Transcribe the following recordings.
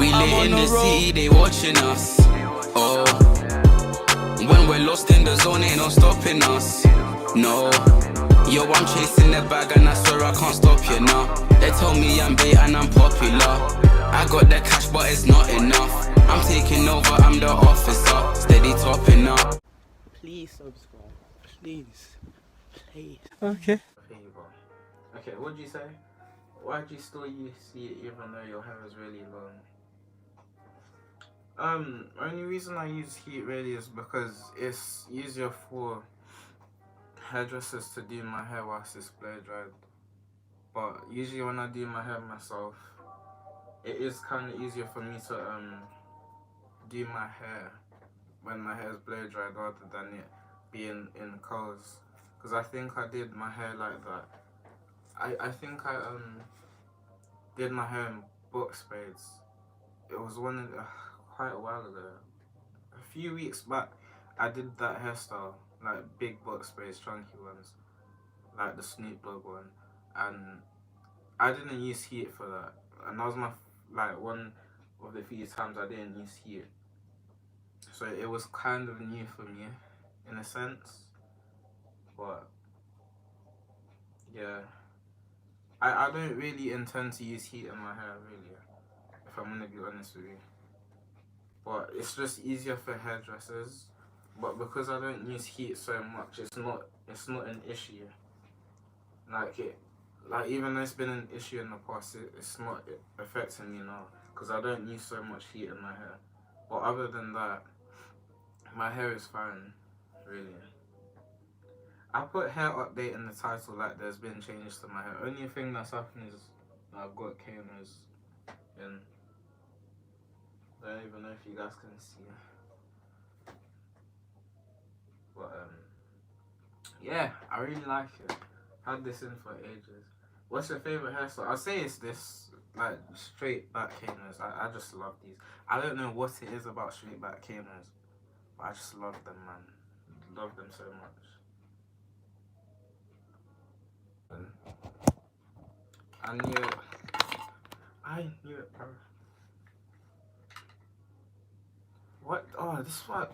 We lit in the city, they watching us. Oh, when we're lost in the zone, ain't no stopping us. No, yo, I'm chasing the bag and I swear I can't stop you now. They tell me I'm bait and I'm popular. I got the cash, but it's not enough. I'm taking over, I'm the officer. Steady topping up. Please subscribe. Please. Please. Okay. Favor. Okay, what'd you say? Why'd you still use it even though your hair is really long? Only reason I use heat really is because it's easier for hairdressers to do my hair whilst it's blow dried. But usually when I do my hair myself, it is kind of easier for me to do my hair when my hair is blow dried rather than it being in curls. Because I think I did my hair like that. I think I did my hair in box braids. It was quite a while ago. A few weeks back, I did that hairstyle, like big box braids, chunky ones, like the Snoop Dogg one, and I didn't use heat for that. And that was one of the few times I didn't use heat. So it was kind of new for me, in a sense. But yeah, I don't really intend to use heat in my hair, really, if I'm gonna be honest with you. But it's just easier for hairdressers. But because I don't use heat so much, it's not an issue. Like even though it's been an issue in the past, it's not affecting me now because I don't use so much heat in my hair. But other than that, my hair is fine, really. I put hair update in the title like there's been changes to my hair. Only thing that's happened is I've got Kanos in. I don't even know if you guys can see. But yeah, I really like it. Had this in for ages. What's your favorite hairstyle? I'll say it's this, like straight back Kanos. I just love these. I don't know what it is about straight back Kanos, but I just love them, man. Love them so much. I knew it, bro. What? Oh, this is what.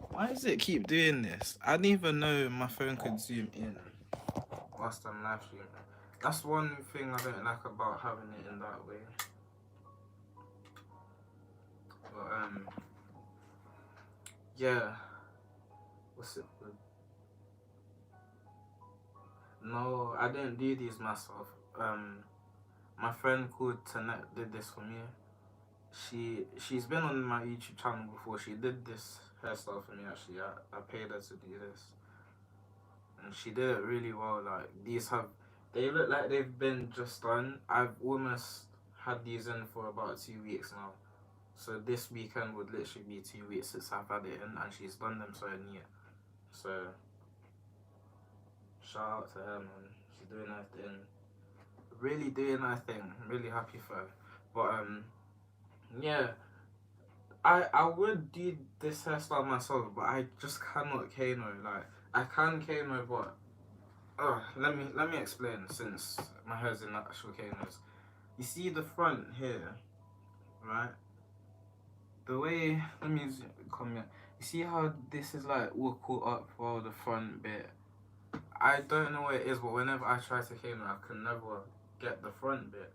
Why does it keep doing this? I didn't even know my phone could zoom in whilst I'm live streaming. That's one thing I don't like about having it in that way. But yeah. What's it? No, I didn't do these myself. My friend called Tanette did this for me. She's been on my YouTube channel before. She did this hairstyle for me actually. I paid her to do this, and she did it really well. Like they look like they've been just done. I've almost had these in for about 2 weeks now. So this weekend would literally be 2 weeks since I've had it in, and she's done them so neat. So shout out to her, man. She's doing her thing. Really doing her thing. I'm really happy for her. But yeah, I would do this hairstyle myself, but I just cannot Kano. Like I can Kano, but let me explain since my hair's in actual Kanos. You see the front here, right? The way let me come here. You see how this is like all caught up for the front bit. I don't know what it is, but whenever I try to Kano, I can never get the front bit.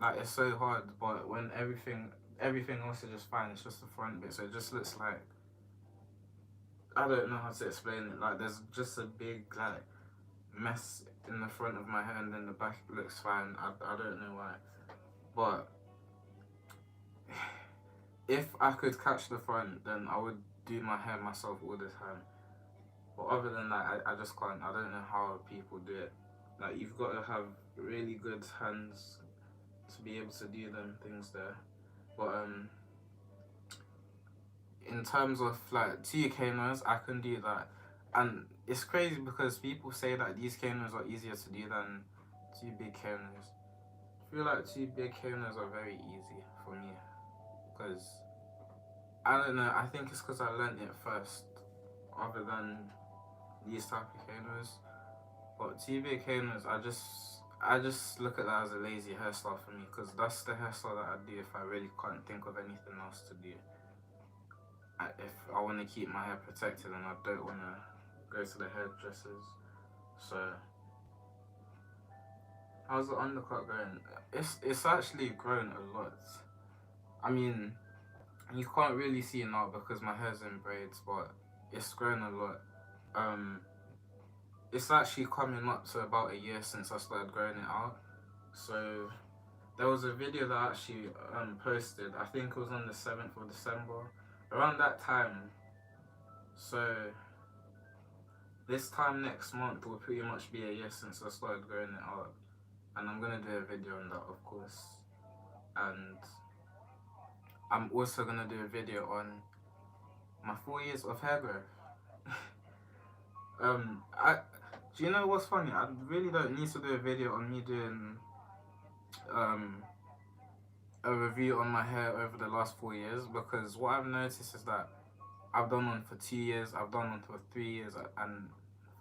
Like it's so hard, but when everything else is just fine, it's just the front bit, so it just looks like, I don't know how to explain it, like there's just a big like mess in the front of my hair and then the back looks fine. I don't know why, but if I could catch the front, then I would do my hair myself all the time. But other than that, I just can't. I don't know how people do it. Like you've got to have really good hands to be able to do them things there. But in terms of like 2 Kanos, I can do that. And it's crazy because people say that these Kanos are easier to do than 2 big Kanos. I feel like 2 big Kanos are very easy for me. Because, I don't know, I think it's because I learned it first other than these type of Kanos. But 2 big Kanos, I just look at that as a lazy hairstyle for me, because that's the hairstyle that I do if I really can't think of anything else to do. If I want to keep my hair protected and I don't want to go to the hairdressers. So, how's the undercut going? It's actually grown a lot. I mean, you can't really see it now because my hair's in braids, but it's grown a lot. It's actually coming up to about a year since I started growing it out. So there was a video that I actually posted, I think it was on the 7th of December, around that time. So this time next month will pretty much be a year since I started growing it out. And I'm gonna do a video on that, of course. And I'm also gonna do a video on my 4 years of hair growth. Do you know what's funny? I really don't need to do a video on me doing a review on my hair over the last 4 years, because what I've noticed is that I've done one for 2 years, I've done one for 3 years, and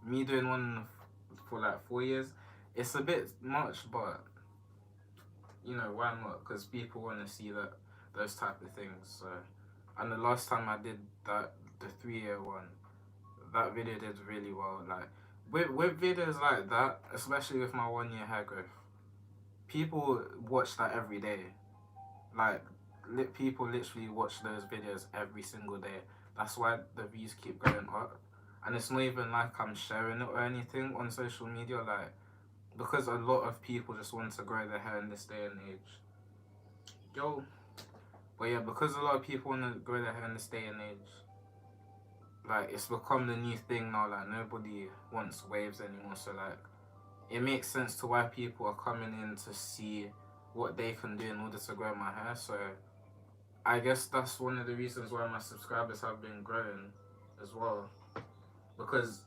me doing one for like 4 years, it's a bit much, but you know, why not? Because people want to see those type of things. So, and the last time I did that, the 3-year one, that video did really well. Like with videos like that, especially with my 1-year hair growth, people watch that every day. Like people literally watch those videos every single day. That's why the views keep going up. And it's not even like I'm sharing it or anything on social media, like, because a lot of people just want to grow their hair in this day and age. But yeah, because a lot of people want to grow their hair in this day and age, like, it's become the new thing now. Like, nobody wants waves anymore. So like, it makes sense to why people are coming in to see what they can do in order to grow my hair. So I guess that's one of the reasons why my subscribers have been growing as well, because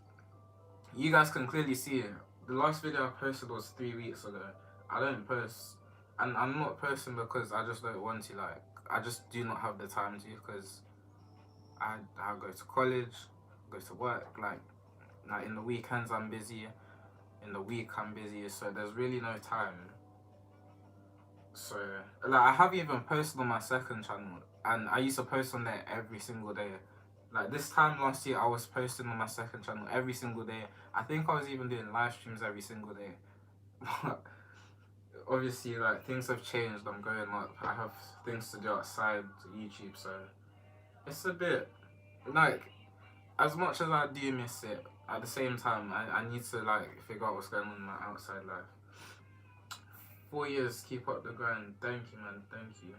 you guys can clearly see it. The last video I posted was 3 weeks ago. I don't post, and I'm not posting because I just don't want to. Like, I just do not have the time to, because I go to college, go to work. Like in the weekends I'm busy, in the week I'm busy, so there's really no time. So like, I haven't even posted on my second channel, and I used to post on there every single day. Like this time last year, I was posting on my second channel every single day. I think I was even doing live streams every single day. Obviously, like, things have changed. I'm growing up. I have things to do outside YouTube, so it's a bit like, as much as I do miss it, at the same time, I need to like figure out what's going on in my outside life. 4 years, keep up the grind. Thank you, man. Thank you.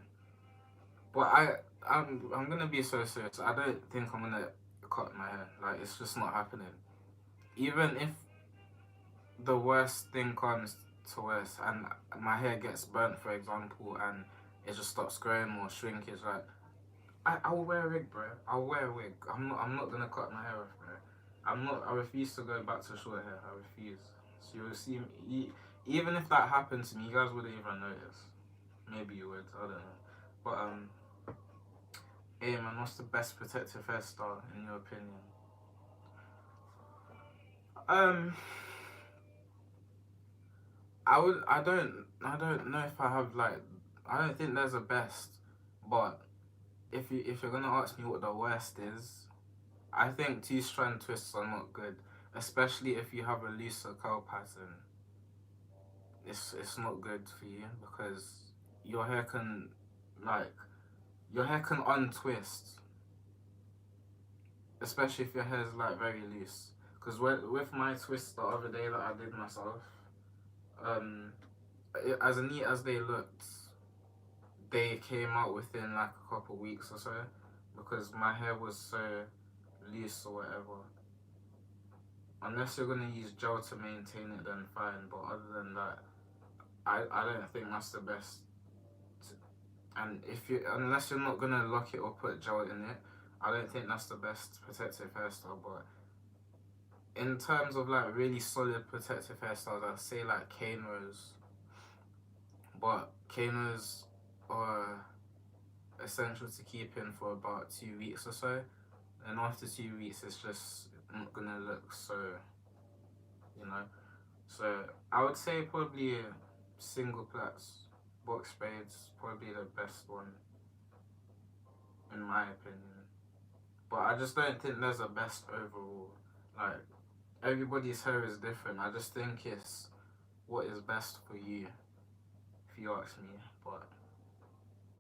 But I'm gonna be so serious. I don't think I'm gonna cut my hair. Like, it's just not happening. Even if the worst thing comes to worst and my hair gets burnt, for example, and it just stops growing or shrinkage, like, I'll wear a wig, bro. I'll wear a wig. I'm not gonna cut my hair off, bro. I refuse to go back to short hair. I refuse. So you'll see me, even if that happened to me, you guys wouldn't even notice. Maybe you would, I don't know. But hey man, what's the best protective hairstyle in your opinion? I don't know if I have, like, I don't think there's a best, but if you're gonna ask me what the worst is, I think 2-strand twists are not good, especially if you have a looser curl pattern. It's not good for you, because your hair can untwist, especially if your hair is like very loose. Because with my twist the other day that I did myself, as neat as they looked, they came out within like a couple weeks or so, because my hair was so loose or whatever. Unless you're gonna use gel to maintain it, then fine, but other than that, I don't think that's the best. And unless you're not gonna lock it or put gel in it, I don't think that's the best protective hairstyle. But in terms of like really solid protective hairstyles, I'd say like cane rows. But cane rows are essential to keep in for about 2 weeks or so, and after 2 weeks it's just not gonna look so, you know. So I would say probably single plaits, box braids, probably the best one in my opinion. But I just don't think there's a best overall. Like everybody's hair is different. I just think it's what is best for you, if you ask me. But